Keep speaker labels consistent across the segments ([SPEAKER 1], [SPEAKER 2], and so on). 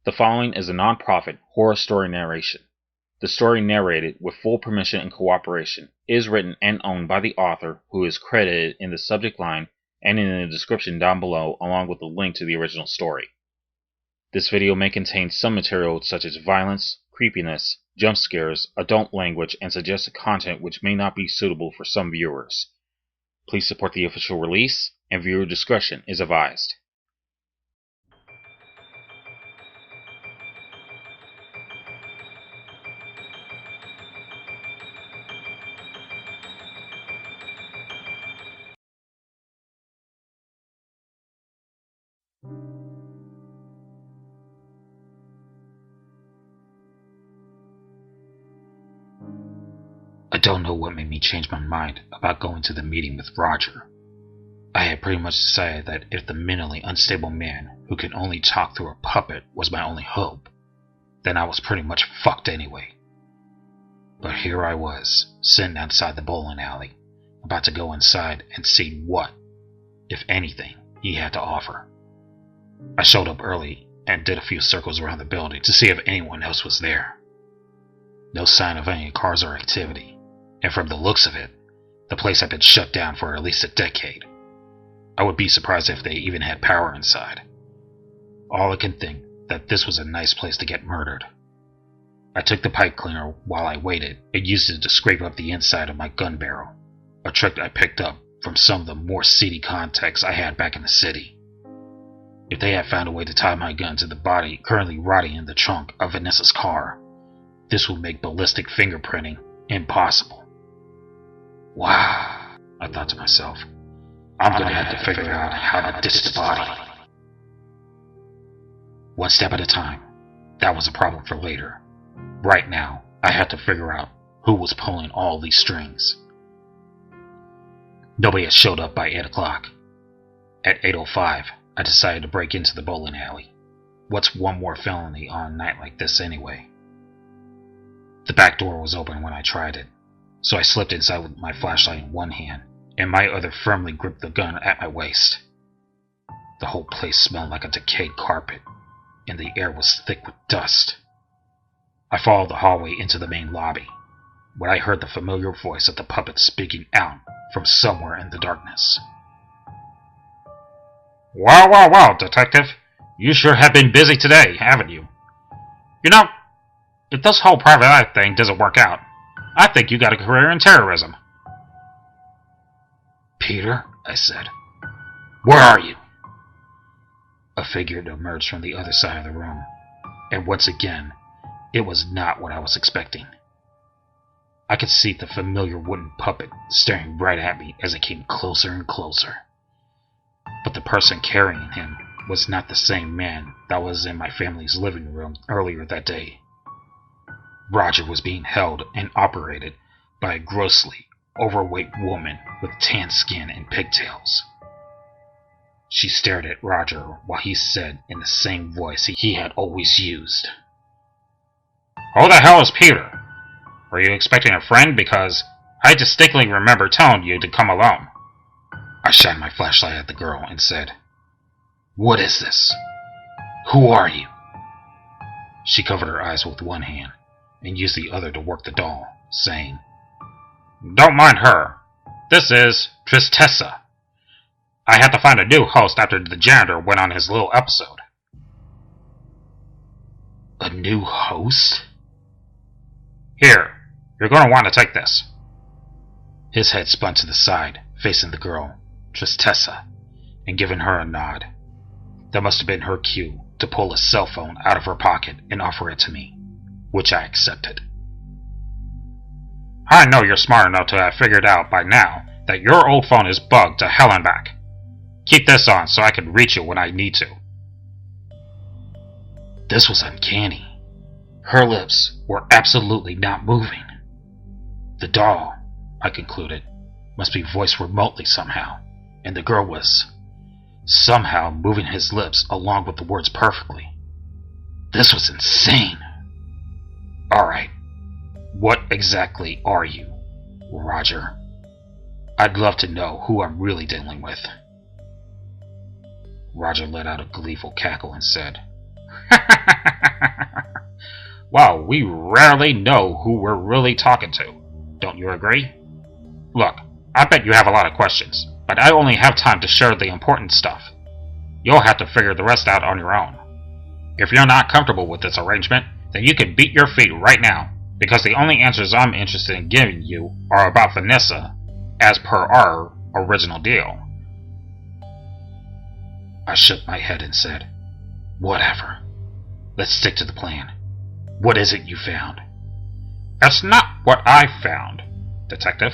[SPEAKER 1] The following is a non-profit horror story narration. The story narrated with full permission and cooperation is written and owned by the author, who is credited in the subject line and in the description down below, along with a link to the original story. This video may contain some material such as violence, creepiness, jump scares, adult language, and suggested content which may not be suitable for some viewers. Please support the official release, and viewer discretion is advised.
[SPEAKER 2] I don't know what made me change my mind about going to the meeting with Roger. I had pretty much decided that if the mentally unstable man who can only talk through a puppet was my only hope, then I was pretty much fucked anyway. But here I was, sitting outside the bowling alley, about to go inside and see what, if anything, he had to offer. I showed up early and did a few circles around the building to see if anyone else was there. No sign of any cars or activity. And from the looks of it, the place had been shut down for at least a decade. I would be surprised if they even had power inside. All I can think that this was a nice place to get murdered. I took the pipe cleaner while I waited and used it to scrape up the inside of my gun barrel, a trick I picked up from some of the more seedy contacts I had back in the city. If they had found a way to tie my gun to the body currently rotting in the trunk of Vanessa's car, this would make ballistic fingerprinting impossible. Wow, I thought to myself, I'm gonna have to figure out how to ditch the body. One step at a time. That was a problem for later. Right now, I had to figure out who was pulling all these strings. Nobody had showed up by 8 o'clock. At 8:05, I decided to break into the bowling alley. What's one more felony on a night like this anyway? The back door was open when I tried it, so I slipped inside with my flashlight in one hand and my other firmly gripped the gun at my waist. The whole place smelled like a decayed carpet, and the air was thick with dust. I followed the hallway into the main lobby, when I heard the familiar voice of the puppet speaking out from somewhere in the darkness. Wow, detective. You sure have been busy today, haven't you? You know, if this whole private eye thing doesn't work out, I think you got a career in terrorism. Peter, I said. Where are you? A figure emerged from the other side of the room, and once again, it was not what I was expecting. I could see the familiar wooden puppet staring right at me as it came closer and closer. But the person carrying him was not the same man that was in my family's living room earlier that day. Roger was being held and operated by a grossly overweight woman with tan skin and pigtails. She stared at Roger while he said in the same voice he had always used, "Who the hell is Peter? Were you expecting a friend? Because I distinctly remember telling you to come alone." I shined my flashlight at the girl and said, "What is this? Who are you?" She covered her eyes with one hand and used the other to work the doll, saying, "Don't mind her. This is Tristessa. I had to find a new host after the janitor went on his little episode." A new host? Here, you're going to want to take this. His head spun to the side, facing the girl, Tristessa, and giving her a nod. That must have been her cue to pull a cell phone out of her pocket and offer it to me, which I accepted. I know you're smart enough to have figured out by now that your old phone is bugged to hell and back. Keep this on so I can reach you when I need to. This was uncanny. Her lips were absolutely not moving. The doll, I concluded, must be voiced remotely somehow, and the girl was somehow moving his lips along with the words perfectly. This was insane. Alright, what exactly are you, Roger? I'd love to know who I'm really dealing with. Roger let out a gleeful cackle and said, Well, we rarely know who we're really talking to. Don't you agree? Look, I bet you have a lot of questions, but I only have time to share the important stuff. You'll have to figure the rest out on your own. If you're not comfortable with this arrangement, then you can beat your feet right now, because the only answers I'm interested in giving you are about Vanessa, as per our original deal. I shook my head and said, "Whatever. Let's stick to the plan. What is it you found?" "It's not what I found, Detective."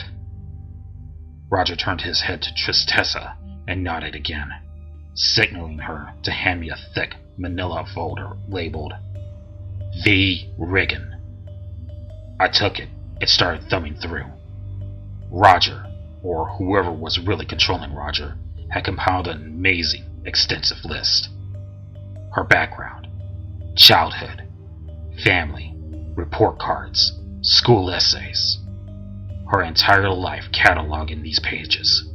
[SPEAKER 2] Roger turned his head to Tristessa and nodded again, signaling her to hand me a thick manila folder labeled V. Riggin. I took it and started thumbing through. Roger, or whoever was really controlling Roger, had compiled an amazing, extensive list. Her background, childhood, family, report cards, school essays, her entire life cataloged in these pages.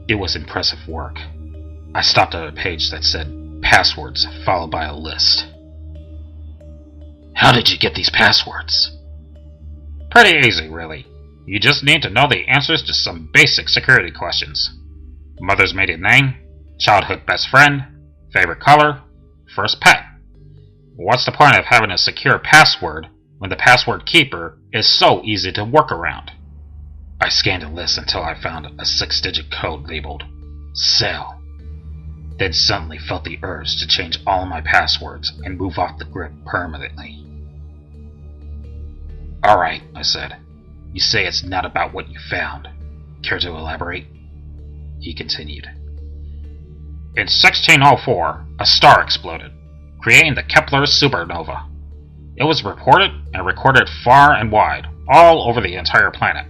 [SPEAKER 2] It was impressive work. I stopped at a page that said passwords followed by a list. "How did you get these passwords?" "Pretty easy, really. You just need to know the answers to some basic security questions. Mother's maiden name, childhood best friend, favorite color, first pet. What's the point of having a secure password when the password keeper is so easy to work around?" I scanned the list until I found a 6-digit code labeled Cell. Then suddenly felt the urge to change all my passwords and move off the grid permanently. "Alright," I said. "You say it's not about what you found. Care to elaborate?" He continued. "In 1604, a star exploded, creating the Kepler supernova. It was reported and recorded far and wide, all over the entire planet.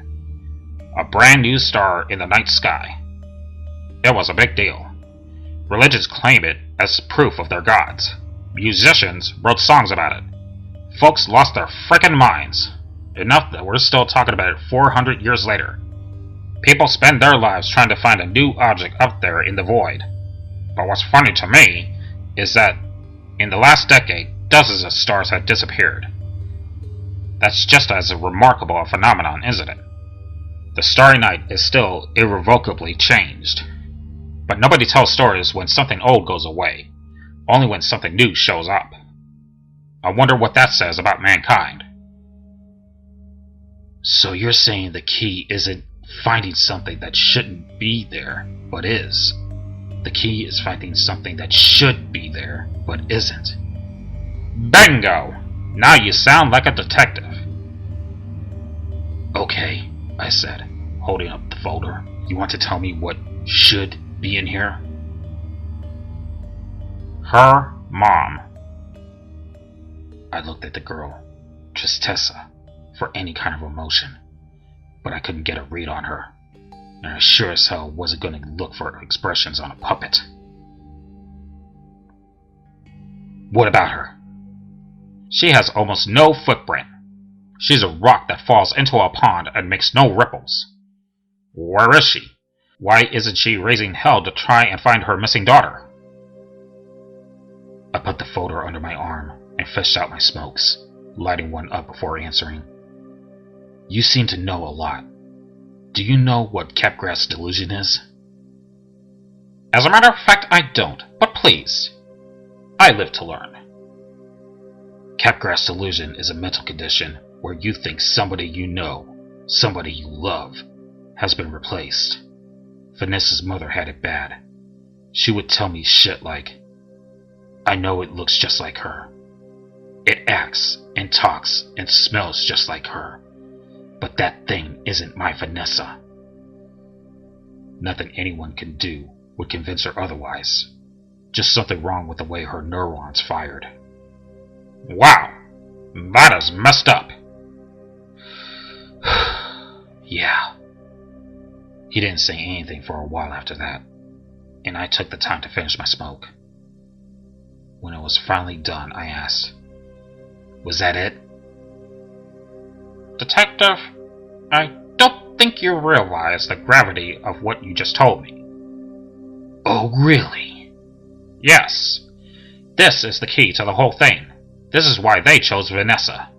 [SPEAKER 2] A brand new star in the night sky. It was a big deal. Religions claim it as proof of their gods. Musicians wrote songs about it. Folks lost their frickin' minds. Enough that we're still talking about it 400 years later. People spend their lives trying to find a new object up there in the void. But what's funny to me is that in the last decade, dozens of stars have disappeared. That's just as remarkable a phenomenon, isn't it? The Starry Night is still irrevocably changed. But nobody tells stories when something old goes away, only when something new shows up. I wonder what that says about mankind." "So you're saying the key isn't finding something that shouldn't be there, but is. The key is finding something that should be there, but isn't." "Bingo! Now you sound like a detective." "Okay," I said, holding up the folder. "You want to tell me what should be in here?" "Her mom." I looked at the girl, Tristessa, for any kind of emotion, but I couldn't get a read on her, and I sure as hell wasn't going to look for expressions on a puppet. "What about her?" "She has almost no footprint. She's a rock that falls into a pond and makes no ripples. Where is she? Why isn't she raising hell to try and find her missing daughter?" I put the folder under my arm and fished out my smokes, lighting one up before answering. "You seem to know a lot. Do you know what Capgras delusion is?" "As a matter of fact, I don't, but please. I live to learn." Capgras delusion is a mental condition where you think somebody you know, somebody you love, has been replaced. Vanessa's mother had it bad. She would tell me shit like, "I know it looks just like her. It acts and talks and smells just like her. But that thing isn't my Vanessa." Nothing anyone can do would convince her otherwise. Just something wrong with the way her neurons fired. "Wow, that is messed up." "Yeah." He didn't say anything for a while after that, and I took the time to finish my smoke. When it was finally done, I asked, "Was that it?" "Detective, I don't think you realize the gravity of what you just told me." "Oh, really?" "Yes. This is the key to the whole thing. This is why they chose Vanessa.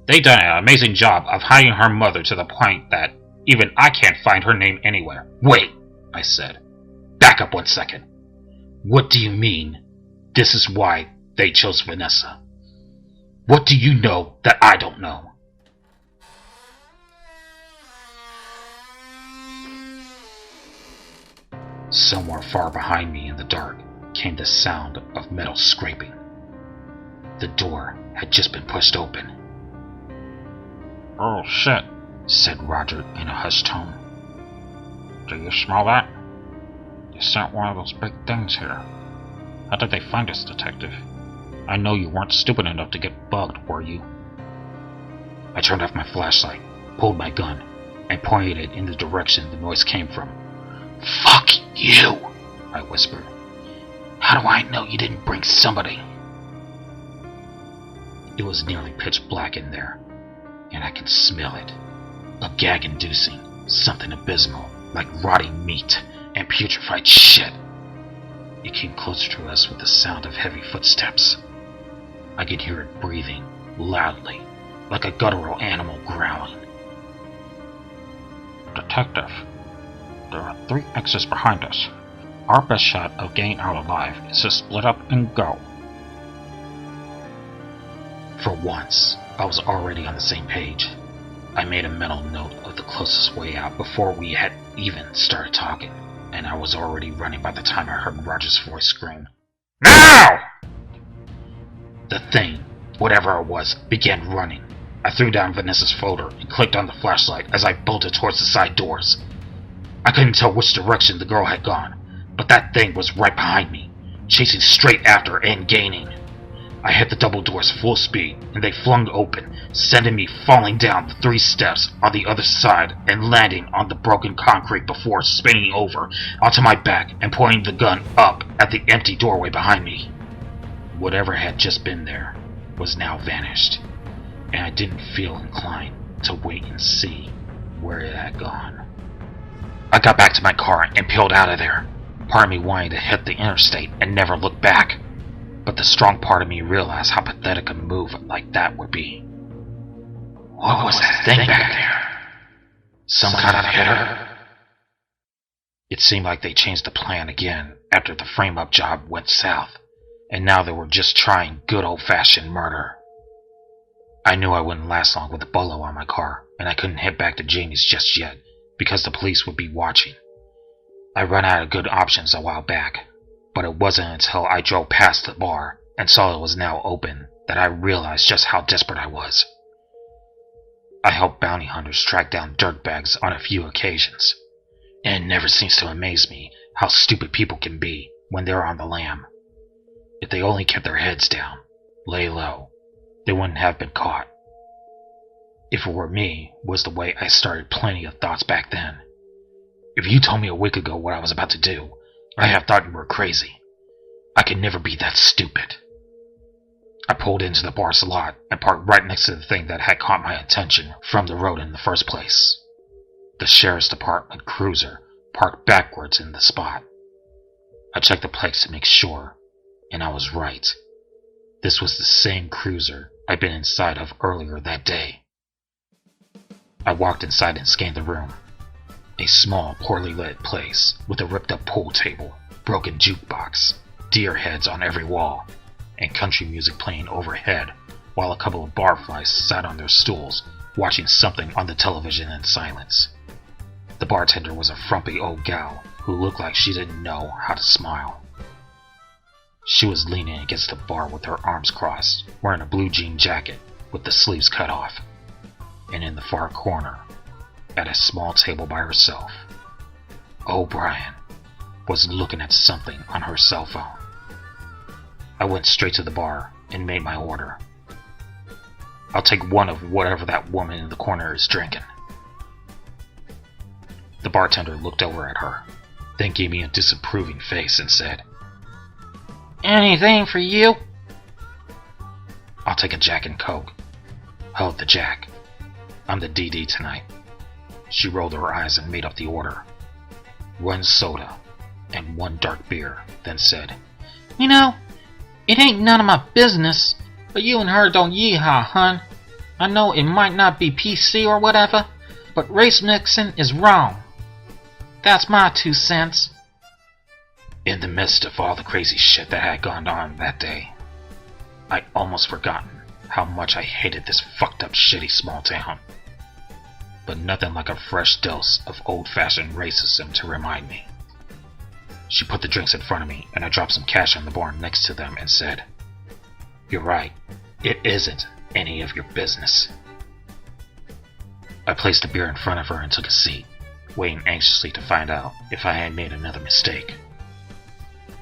[SPEAKER 2] They done an amazing job of hiding her mother to the point that even I can't find her name anywhere. Wait, I said. Back up 1 second. What do you mean, this is why they chose Vanessa? What do you know that I don't know? Somewhere far behind me in the dark came the sound of metal scraping. The door had just been pushed open.
[SPEAKER 3] "Oh shit,"
[SPEAKER 2] said Roger in a hushed tone.
[SPEAKER 3] "Do you smell that? You sent one of those big things here. How did they find us, Detective? I know you weren't stupid enough to get bugged, were you?"
[SPEAKER 2] I turned off my flashlight, pulled my gun, and pointed it in the direction the noise came from. "Fuck you!" I whispered. "How do I know you didn't bring somebody?" It was nearly pitch black in there, and I could smell it. A gag-inducing, something abysmal, like rotting meat and putrefied shit. It came closer to us with the sound of heavy footsteps. I could hear it breathing, loudly, like a guttural animal growling.
[SPEAKER 3] "Detective, there are 3 exits behind us. Our best shot of getting out alive is to split up and go."
[SPEAKER 2] For once, I was already on the same page. I made a mental note of the closest way out before we had even started talking, and I was already running by the time I heard Roger's voice scream, "Now!" The thing, whatever it was, began running. I threw down Vanessa's folder and clicked on the flashlight as I bolted towards the side doors. I couldn't tell which direction the girl had gone, but that thing was right behind me, chasing straight after and gaining. I hit the double doors full speed, and they flung open, sending me falling down the 3 steps on the other side and landing on the broken concrete before spinning over onto my back and pointing the gun up at the empty doorway behind me. Whatever had just been there was now vanished, and I didn't feel inclined to wait and see where it had gone. I got back to my car and peeled out of there, part of me wanting to hit the interstate and never look back. But the strong part of me realized how pathetic a move like that would be. What was that thing back there? Some kind of hitter? It seemed like they changed the plan again after the frame-up job went south, and now they were just trying good old-fashioned murder. I knew I wouldn't last long with a bolo on my car, and I couldn't head back to Jamie's just yet, because the police would be watching. I ran out of good options a while back, but it wasn't until I drove past the bar and saw it was now open that I realized just how desperate I was. I helped bounty hunters track down dirtbags on a few occasions, and it never seems to amaze me how stupid people can be when they're on the lam. If they only kept their heads down, lay low, they wouldn't have been caught. If it were me, was the way I started plenty of thoughts back then. If you told me a week ago what I was about to do, I'd have thought you were crazy. I could never be that stupid. I pulled into the bar's lot and parked right next to the thing that had caught my attention from the road in the first place. The sheriff's department cruiser parked backwards in the spot. I checked the plates to make sure, and I was right. This was the same cruiser I'd been inside of earlier that day. I walked inside and scanned the room. A small, poorly lit place with a ripped-up pool table, broken jukebox, deer heads on every wall, and country music playing overhead, while a couple of barflies sat on their stools, watching something on the television in silence. The bartender was a frumpy old gal who looked like she didn't know how to smile. She was leaning against the bar with her arms crossed, wearing a blue jean jacket with the sleeves cut off. And in the far corner, at a small table by herself, O'Brien was looking at something on her cell phone. I went straight to the bar and made my order. I'll take one of whatever that woman in the corner is drinking. The bartender looked over at her, then gave me a disapproving face and said, "Anything for you?" "I'll take a Jack and Coke." "Hold the Jack. I'm the DD tonight." She rolled her eyes and made up the order. 1 soda and 1 dark beer, then said, "You know,
[SPEAKER 3] It ain't none of my business, but you and her don't yeehaw, hun. I know it might not be PC or whatever, but race mixing is wrong. That's my 2 cents.
[SPEAKER 2] In the midst of all the crazy shit that had gone on that day, I'd almost forgotten how much I hated this fucked up shitty small town. But nothing like a fresh dose of old-fashioned racism to remind me. She put the drinks in front of me, and I dropped some cash on the bar next to them and said, "You're right, it isn't any of your business." I placed the beer in front of her and took a seat, waiting anxiously to find out if I had made another mistake.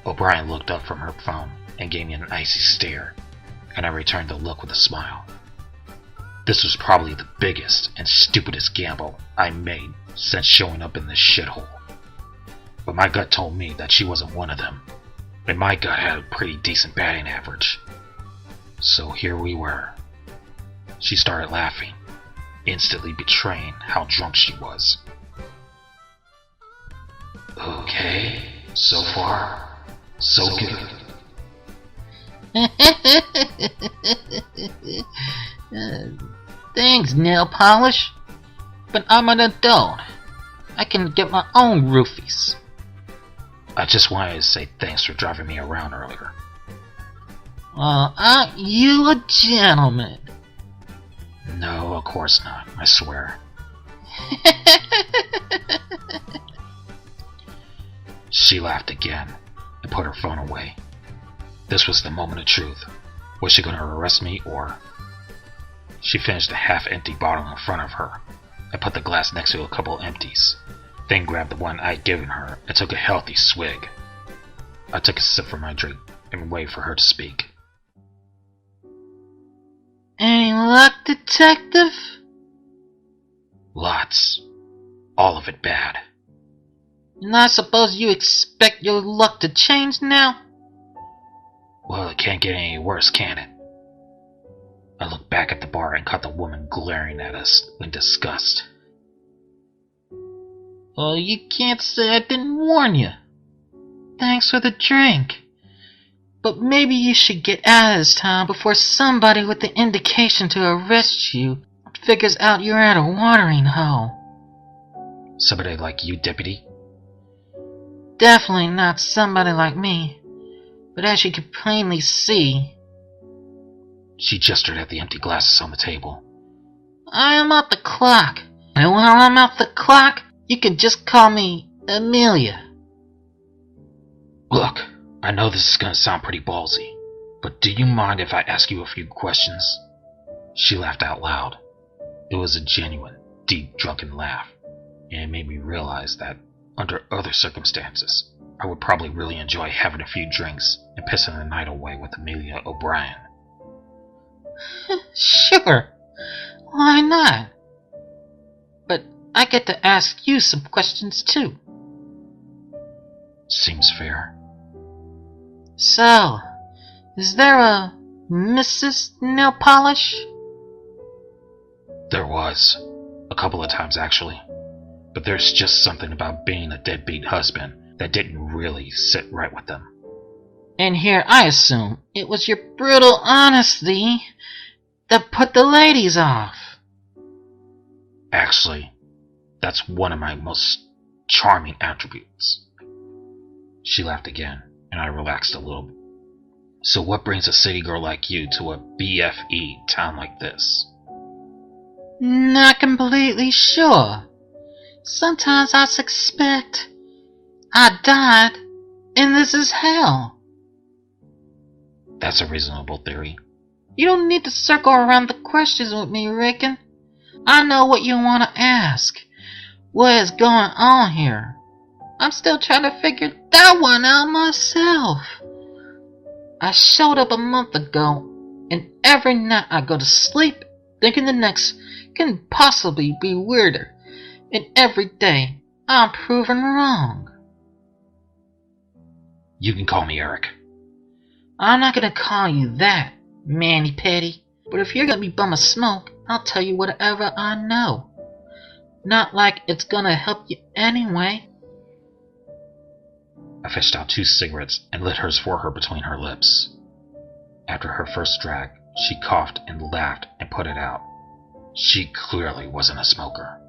[SPEAKER 2] O'Brien looked up from her phone and gave me an icy stare, and I returned the look with a smile. This was probably the biggest and stupidest gamble I made since showing up in this shithole. But my gut told me that she wasn't one of them, and my gut had a pretty decent batting average. So here we were. She started laughing, instantly betraying how drunk she was. Okay, so far, so good.
[SPEAKER 3] Thanks, nail polish. But I'm an adult. I can get my own roofies.
[SPEAKER 2] I just wanted to say thanks for driving me around earlier.
[SPEAKER 3] Well, aren't you a gentleman?
[SPEAKER 2] No, of course not, I swear. She laughed again and put her phone away. This was the moment of truth. Was she going to arrest me or... She finished a half-empty bottle in front of her. I put the glass next to a couple empties, then grabbed the one I'd given her and took a healthy swig. I took a sip from my drink and waited for her to speak.
[SPEAKER 3] Any luck, detective?
[SPEAKER 2] Lots. All of it bad.
[SPEAKER 3] And I suppose you expect your luck to change now?
[SPEAKER 2] Well, it can't get any worse, can it? I looked back at the bar and caught the woman glaring at us in disgust.
[SPEAKER 3] Well, you can't say I didn't warn you. Thanks for the drink. But maybe you should get out of this town before somebody with the indication to arrest you figures out you're at a watering hole.
[SPEAKER 2] Somebody like you, Deputy?
[SPEAKER 3] Definitely not somebody like me. But as you can plainly see...
[SPEAKER 2] She gestured at the empty glasses on the table.
[SPEAKER 3] I am at the clock. And while I'm at the clock, you can just call me Amelia.
[SPEAKER 2] Look, I know this is going to sound pretty ballsy, but do you mind if I ask you a few questions? She laughed out loud. It was a genuine, deep, drunken laugh, and it made me realize that, under other circumstances, I would probably really enjoy having a few drinks and pissing the night away with Amelia O'Brien.
[SPEAKER 3] Sure, why not? But I get to ask you some questions too.
[SPEAKER 2] Seems fair.
[SPEAKER 3] So, is there a Mrs. Nail Polish?
[SPEAKER 2] There was. A couple of times, actually. But there's just something about being a deadbeat husband that didn't really sit right with them.
[SPEAKER 3] And here I assume it was your brutal honesty that put the ladies off.
[SPEAKER 2] Actually, that's one of my most charming attributes. She laughed again, and I relaxed a little. So what brings a city girl like you to a BFE town like this?
[SPEAKER 3] Not completely sure. Sometimes I suspect I died, and this is hell.
[SPEAKER 2] That's a reasonable theory.
[SPEAKER 3] You don't need to circle around the questions with me, Rickon. I know what you want to ask. What is going on here? I'm still trying to figure that one out myself. I showed up a month ago, and every night I go to sleep thinking the next can possibly be weirder, and every day I'm proven wrong.
[SPEAKER 2] You can call me Eric.
[SPEAKER 3] I'm not gonna call you that, Manny Petty, but if you're gonna be bum a smoke, I'll tell you whatever I know. Not like it's gonna help you anyway.
[SPEAKER 2] I fished out 2 cigarettes and lit hers for her between her lips. After her first drag, she coughed and laughed and put it out. She clearly wasn't a smoker.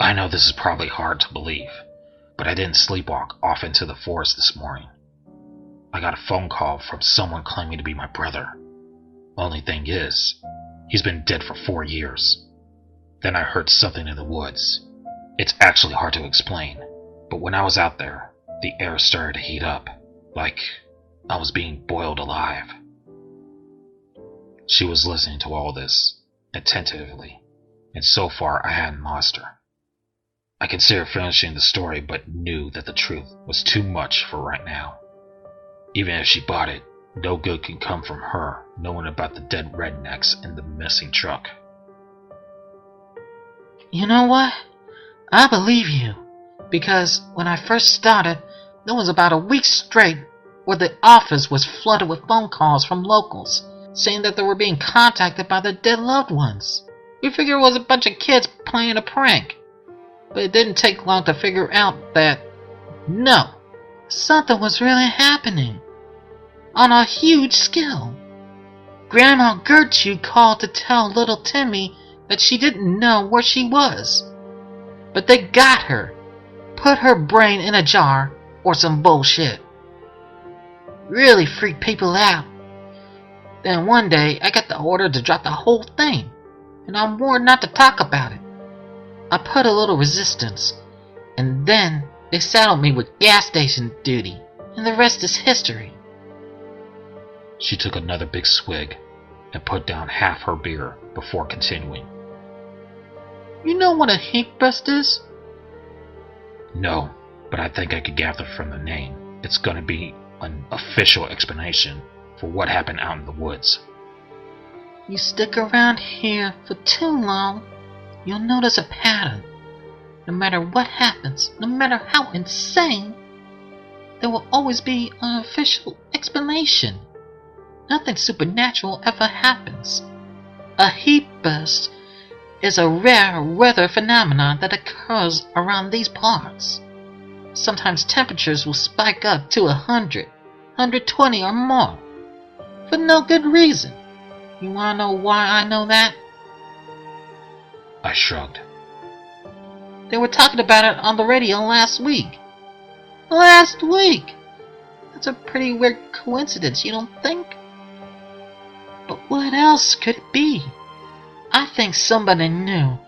[SPEAKER 2] I know this is probably hard to believe, but I didn't sleepwalk off into the forest this morning. I got a phone call from someone claiming to be my brother. Only thing is, he's been dead for 4 years. Then I heard something in the woods. It's actually hard to explain, but when I was out there, the air started to heat up, like I was being boiled alive. She was listening to all this attentively, and so far I hadn't lost her. I considered finishing the story, but knew that the truth was too much for right now. Even if she bought it, no good can come from her knowing about the dead rednecks and the missing truck.
[SPEAKER 3] You know what? I believe you. Because when I first started, there was about a week straight where the office was flooded with phone calls from locals saying that they were being contacted by their dead loved ones. We figured it was a bunch of kids playing a prank. But it didn't take long to figure out that, no, something was really happening. On a huge scale. Grandma Gertrude called to tell little Timmy that she didn't know where she was. But they got her. Put her brain in a jar or some bullshit. Really freaked people out. Then one day I got the order to drop the whole thing, and I'm warned not to talk about it. I put a little resistance, and then they saddled me with gas station duty, and the rest is history.
[SPEAKER 2] She took another big swig and put down half her beer before continuing.
[SPEAKER 3] You know what a heat bust is?
[SPEAKER 2] No, but I think I could gather from the name it's going to be an official explanation for what happened out in the woods.
[SPEAKER 3] You stick around here for too long, you'll notice a pattern. No matter what happens, no matter how insane, there will always be an official explanation. Nothing supernatural ever happens. A heat burst is a rare weather phenomenon that occurs around these parts. Sometimes temperatures will spike up to 100, 120 or more, for no good reason. You wanna know why I know that?
[SPEAKER 2] I shrugged.
[SPEAKER 3] They were talking about it on the radio last week. Last week! That's a pretty weird coincidence, you don't think? But what else could it be? I think somebody knew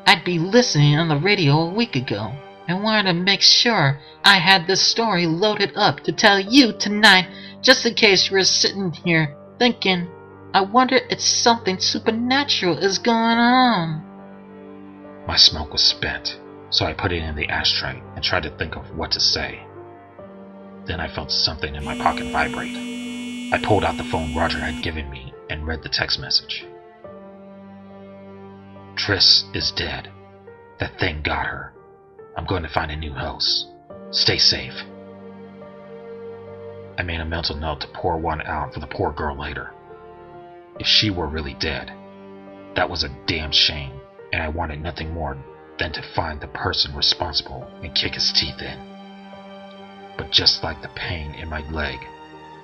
[SPEAKER 3] I'd be listening on the radio a week ago and wanted to make sure I had this story loaded up to tell you tonight, just in case you were sitting here thinking, I wonder if something supernatural is going on.
[SPEAKER 2] My smoke was spent, so I put it in the ashtray and tried to think of what to say. Then I felt something in my pocket vibrate. I pulled out the phone Roger had given me and read the text message. Triss is dead. That thing got her. I'm going to find a new house. Stay safe. I made a mental note to pour one out for the poor girl later. If she were really dead, that was a damn shame, and I wanted nothing more than to find the person responsible and kick his teeth in. But just like the pain in my leg,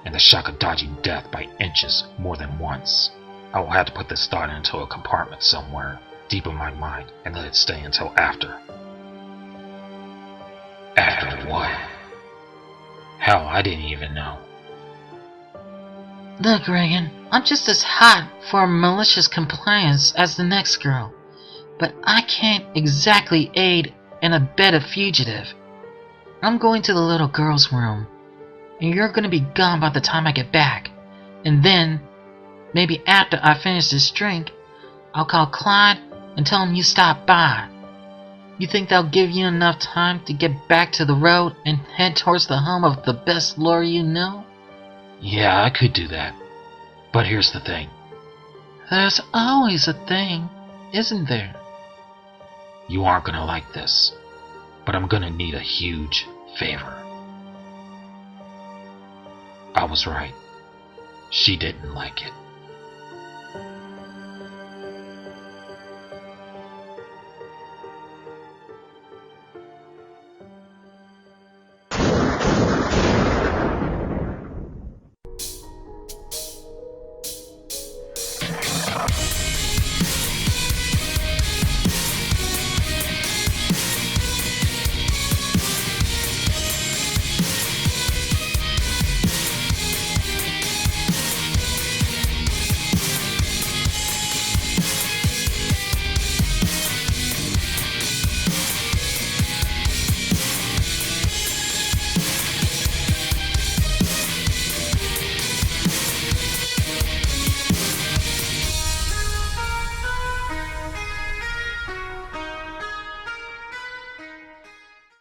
[SPEAKER 2] and the shock of dodging death by inches more than once, I will have to put this thought into a compartment somewhere deep in my mind and let it stay until after. After what? Hell, I didn't even know.
[SPEAKER 3] Look, Reagan, I'm just as hot for malicious compliance as the next girl, but I can't exactly aid and abet a fugitive. I'm going to the little girl's room, and you're going to be gone by the time I get back, and then, maybe after I finish this drink, I'll call Clyde and tell him you stopped by. You think they'll give you enough time to get back to the road and head towards the home of the best lawyer you know?
[SPEAKER 2] Yeah, I could do that. But here's the thing.
[SPEAKER 3] There's always a thing, isn't there?
[SPEAKER 2] You aren't gonna like this, but I'm gonna need a huge favor. I was right. She didn't like it.